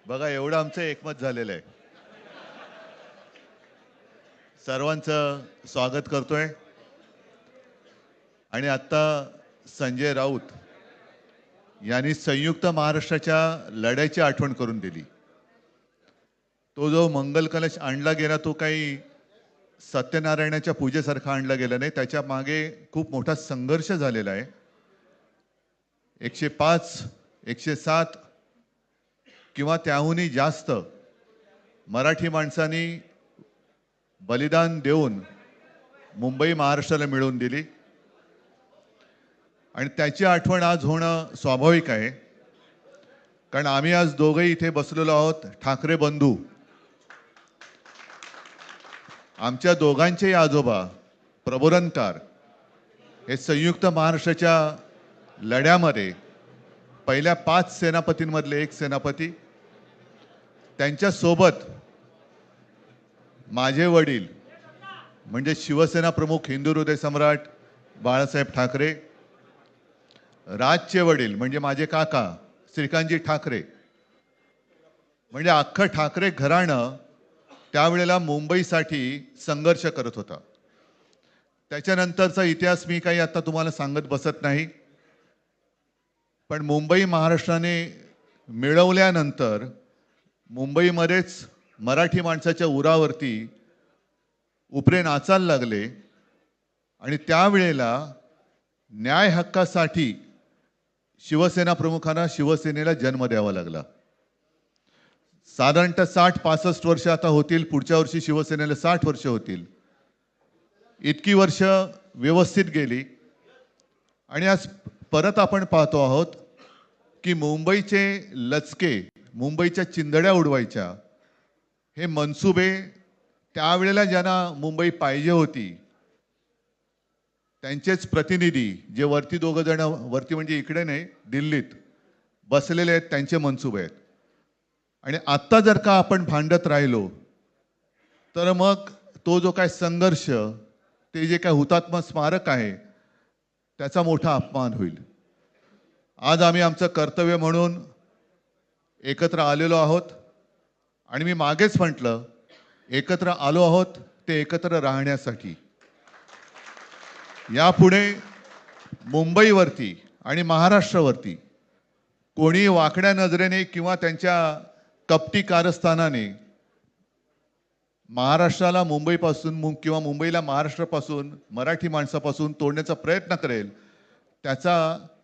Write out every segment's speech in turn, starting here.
बघा एवढं आमचं एकमत झालेलं आहे. सर्वांचं स्वागत करतोय. आणि आता संजय राऊत यांनी संयुक्त महाराष्ट्राच्या लढ्याची आठवण करून दिली. तो जो मंगल कलश आणला गेला तो काही सत्यनारायणाच्या पूजेसारखा आणला गेला नाही. त्याच्या मागे खूप मोठा संघर्ष झालेला आहे. 105, 107 किंवा त्याहूनही जास्त मराठी माणसांनी बलिदान देऊन मुंबई महाराष्ट्राला मिळवून दिली आणि त्याची आठवण आज होणं स्वाभाविक आहे. कारण आम्ही आज दोघेही इथे बसलेलो आहोत, ठाकरे बंधू. आमच्या दोघांचेही आजोबा प्रबोधनकार हे संयुक्त महाराष्ट्राच्या लढ्यामध्ये पहिल्या 5 सेनापतींमधले एक सेनापती. त्यांच्यासोबत माझे वडील म्हणजे शिवसेना प्रमुख हिंदू हृदय सम्राट बाळासाहेब ठाकरे, राजचे वडील म्हणजे माझे काका श्रीकांतजी ठाकरे, म्हणजे अख्खं ठाकरे घराणं त्यावेळेला मुंबईसाठी संघर्ष करत होता. त्याच्यानंतरचा इतिहास मी काही आता तुम्हाला सांगत बसत नाही. पण मुंबई महाराष्ट्राने मिळवल्यानंतर मुंबईमध्येच मराठी माणसाच्या उरावरती उपरे नाचायला लागले आणि त्यावेळेला न्याय हक्कासाठी शिवसेना प्रमुखांना शिवसेनेला जन्म द्यावा लागला. साधारणतः 60-65 वर्ष आता होतील. पुढच्या वर्षी शिवसेनेला 60 वर्ष होतील. इतकी वर्ष व्यवस्थित गेली आणि आज परत आपण पाहतो आहोत की मुंबईचे लचके, मुंबईच्या चिंधड्या उडवायच्या हे मनसुबे त्यावेळेला ज्यांना मुंबई पाहिजे होती त्यांचेच प्रतिनिधी जे वरती दोघं जण, वरती म्हणजे इकडे नाही दिल्लीत बसलेले आहेत, त्यांचे मनसुबे आहेत. आणि आत्ता जर का आपण भांडत राहिलो तर मग तो जो काय संघर्ष, ते जे काय हुतात्मा स्मारक आहे त्याचा मोठा अपमान होईल. आज आम्ही आमचं कर्तव्य म्हणून एकत्र आलेलो आहोत आणि मी मागेच म्हटलं एकत्र आलो आहोत ते एकत्र राहण्यासाठी. यापुढे मुंबईवरती आणि महाराष्ट्रावरती कोणी वाकड्या नजरेने किंवा त्यांच्या कपटी कारस्थानाने महाराष्ट्राला मुंबईपासून किंवा मुंबईला महाराष्ट्रापासून, मराठी माणसापासून तोडण्याचा प्रयत्न करेल त्याचा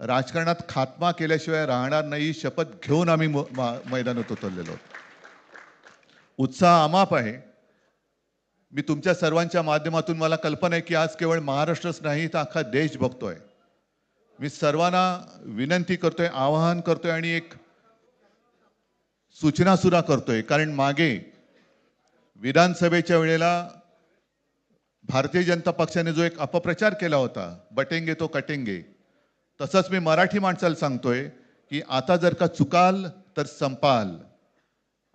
राजकारणात खात्मा केल्याशिवाय राहणार नाही. शपथ घेऊन आम्ही मैदानात उतरलेलो आहोत. उत्साह अमाप आहे. मी तुमच्या सर्वांच्या माध्यमातून, मला कल्पना आहे की आज केवळ महाराष्ट्रच नाही तर अख्खा देश बघतोय. मी सर्वांना विनंती करतोय, आवाहन करतोय आणि एक सूचना सुद्धा करतोय. कारण मागे विधानसभेच्या वेळेला भारतीय जनता पक्षाने जो एक अपप्रचार केला होता, बटेंगे तो कटेंगे, तसंच मी मराठी माणसाला सांगतोय की आता जर का चुकाल तर संपाल,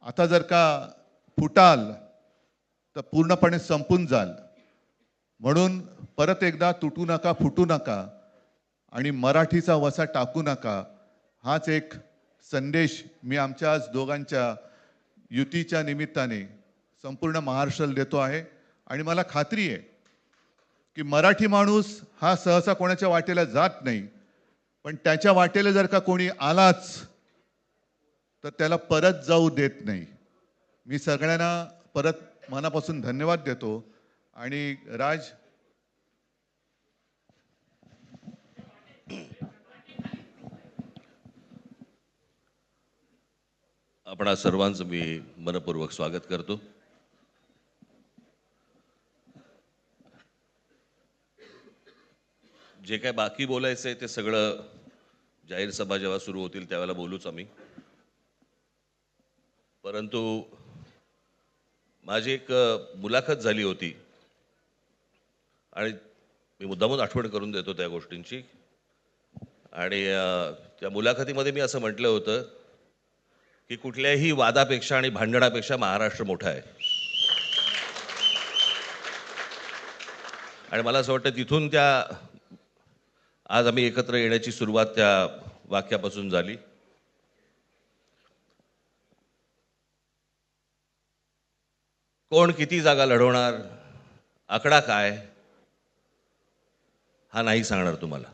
आता जर का फुटाल तर पूर्णपणे संपून जाल. म्हणून परत एकदा तुटू नका, फुटू नका आणि मराठीचा वसा टाकू नका. हाच एक संदेश मी आमच्या आज दोघांच्या युतीच्या निमित्ताने संपूर्ण महाराष्ट्राला देतो आहे. आणि मला खात्री आहे की मराठी माणूस हा सहसा कोणाच्या वाटेला जात नाही, पण त्याच्या वाटेला जर का कोणी आलाच तर त्याला परत जाऊ देत नाही. मी सगळ्यांना परत मनापासून धन्यवाद देतो. आणि राज, आपण सर्वांचं मी मनपूर्वक स्वागत करतो. जे काय बाकी बोलायचं आहे ते सगळं जाहीर सभा जेव्हा सुरू होतील त्यावेळेला बोलूच आम्ही. परंतु माझी एक मुलाखत झाली होती आणि मी मुद्दामून आठवण करून देतो त्या गोष्टींची. आणि त्या मुलाखतीमध्ये मी असं म्हटलं होतं की कुठल्याही वादापेक्षा आणि भांडणापेक्षा महाराष्ट्र मोठा आहे. आणि मला असं वाटतं तिथून त्या आज आम्ही एकत्र येण्याची सुरुवात त्या वाक्यापासून झाली. कोण किती जागा लढवणार, आकडा काय, हा नाही सांगणार तुम्हाला.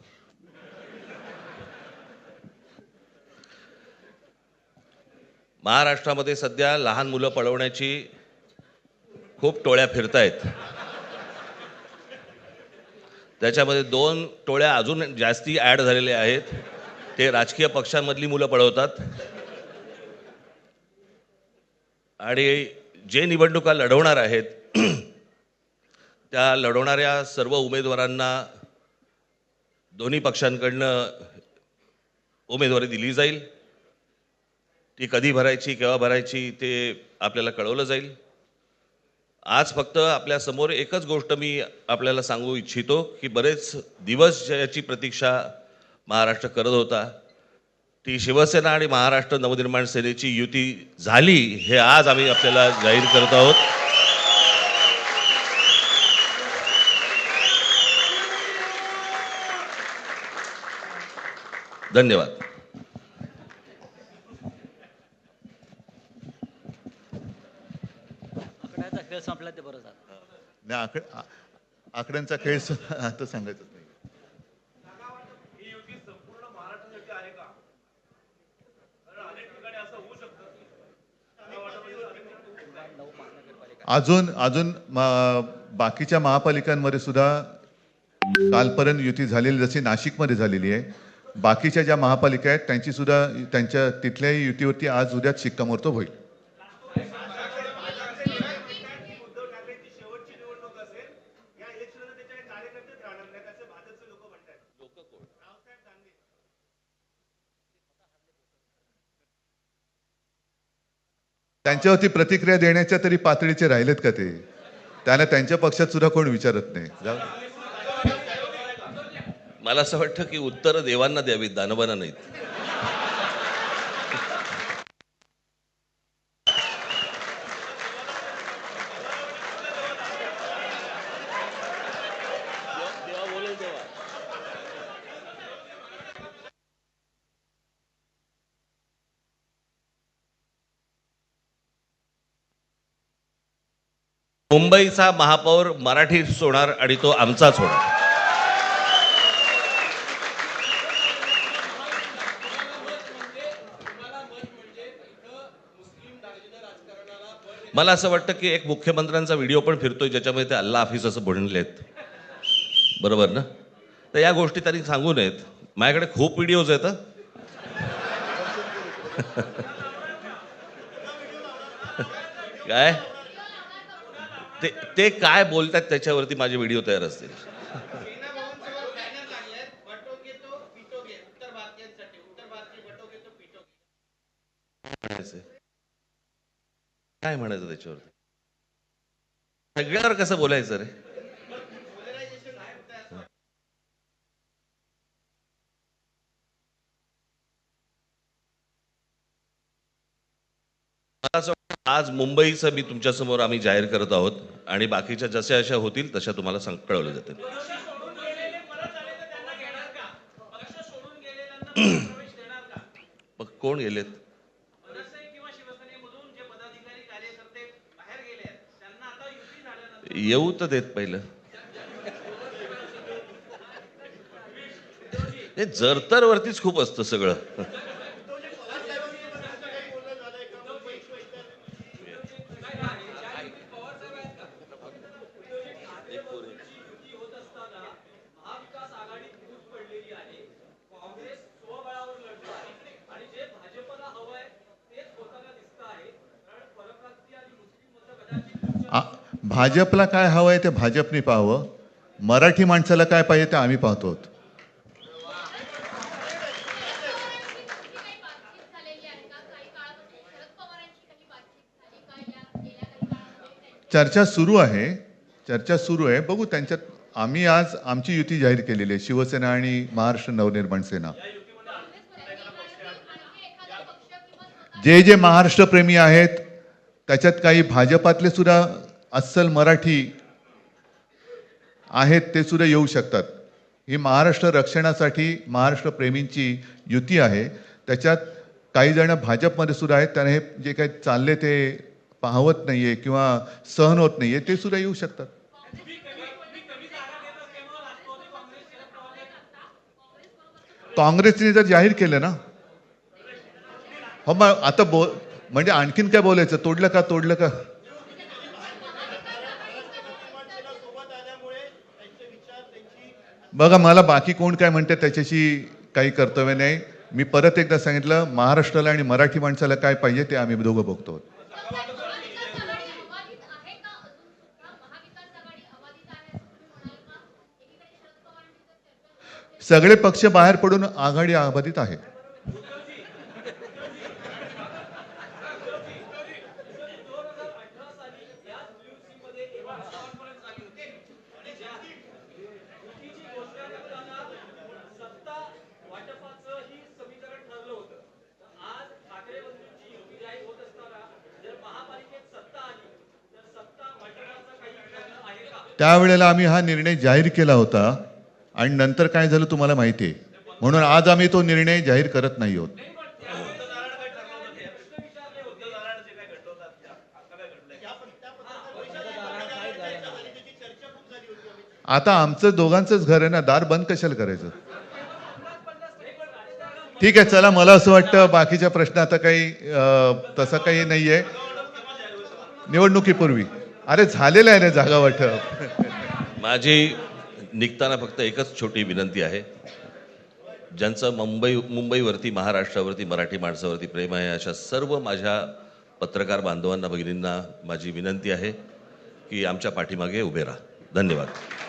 महाराष्ट्रामध्ये सध्या लहान मुलं पळवण्याची खूप टोळ्या फिरतायत. त्याच्यामध्ये 2 टोळ्या अजून जास्ती ॲड झालेल्या आहेत. ते राजकीय पक्षांमधली मुलं पळवतात आणि जे निवडणुका लढवणार आहेत त्या लढवणाऱ्या सर्व उमेदवारांना दोन्ही पक्षांकडनं उमेदवारी दिली जाईल. ती कधी भरायची, केव्हा भरायची ते आपल्याला कळवलं जाईल. आज फक्त आपल्यासमोर एकच गोष्ट मी आपल्याला सांगू इच्छितो की बरेच दिवस ज्याची प्रतीक्षा महाराष्ट्र करत होता, ती शिवसेना आणि महाराष्ट्र नवनिर्माण सेनेची युती झाली, हे आज आम्ही आपल्याला जाहीर करत आहोत. धन्यवाद. आकड्याचा खेळ संपला ते बरं झालं. नाही, आकड्यांचा खेळ आता सांगायचं नाही. अजून अजून बाकीच्या महापालिकांमध्ये सुद्धा कालपर्यंत युती झालेली, जशी नाशिकमध्ये झालेली आहे, बाकीच्या ज्या महापालिका आहेत त्यांची सुद्धा त्यांच्या तिथल्याही युतीवरती आज उद्याच शिक्कामोर्तब होईल. त्यांच्यावरती प्रतिक्रिया देण्याच्या तरी पातळीचे राहिलेत का ते? त्यांना त्यांच्या पक्षात सुद्धा कोण विचारत नाही. जाऊ दे. मला असं वाटतं की उत्तर देवांना द्यावीत, दानवांना नाहीत. मुंबईचा महापौर मराठीच होणार आणि तो आमचाच होणार. मला असं वाटतं की एक मुख्यमंत्र्यांचा व्हिडिओ पण फिरतोय ज्याच्यामध्ये ते अल्ला हाफिज असं म्हणलेत, बरोबर ना? तर या गोष्टी त्यांनी सांगू नयेत. माझ्याकडे खूप व्हिडिओज आहेत. काय ते काय बोलतात त्याच्यावरती माझे व्हिडिओ तयार असतील. काय म्हणायचं त्याच्यावरती? सगळ्यावर कसं बोलायचं रे? मला असं वाटतं आज मुंबईचं मी तुमच्यासमोर आम्ही जाहीर करत आहोत आणि बाकीच्या जशा अशा होतील तशा तुम्हाला कळवलं जातील. मग कोण गेलेत? येऊ तर देत पहिलं. हे जरतर वरतीच खूप असतं सगळं. भाजपला काय हवंय ते भाजपने पाहावं, मराठी माणसाला काय पाहिजे ते आम्ही पाहतो. चर्चा सुरू आहे, बघू त्यांच्यात. आम्ही आज आमची युती जाहीर केलेली आहे, शिवसेना आणि महाराष्ट्र नवनिर्माण सेना. जे महाराष्ट्र प्रेमी आहेत त्याच्यात काही भाजपातले सुद्धा अस्सल मराठी आहेत, ते सुद्धा येऊ शकतात. ही महाराष्ट्र रक्षणासाठी महाराष्ट्र प्रेमींची युती आहे. त्याच्यात काही जण भाजपमध्ये सुद्धा आहेत. त्यांना हे जे काही चालले ते पाहवत नाहीये किंवा सहन होत नाहीये ते सुद्धा येऊ शकतात. काँग्रेसने जर जाहीर केलं ना, हो मग आता म्हणजे आणखीन काय बोलायचं, तोडलं का. बघा, मला बाकी कोण काय म्हणते त्याच्याशी काही कर्तव्य नाही. मी परत एकदा सांगितलं, महाराष्ट्राला आणि मराठी माणसाला काय पाहिजे ते आम्ही दोघं बघतो. सगळे पक्ष बाहेर पडून आघाडी अबाधित आहे. त्यावेळेला आम्ही हा निर्णय जाहीर केला होता आणि नंतर काय झालं तुम्हाला माहिती आहे. म्हणून आज आम्ही तो निर्णय जाहीर करत नाही आहोत. आता आमचं दोघांचंच घर आहे ना, दार बंद कशाला करायचं. ठीक आहे, चला. मला असं वाटतं बाकीच्या प्रश्न आता काही तसं काही नाहीये. निवडणुकीपूर्वी अरे झालेलं आहे ना जागा वाटप. माझी निघताना फक्त एकच छोटी विनंती आहे. ज्यांचं मुंबईवरती, महाराष्ट्रावरती, मराठी माणसावरती प्रेम आहे, अशा सर्व माझ्या पत्रकार बांधवांना, भगिनींना माझी विनंती आहे की आमच्या पाठीमागे उभे राहा. धन्यवाद.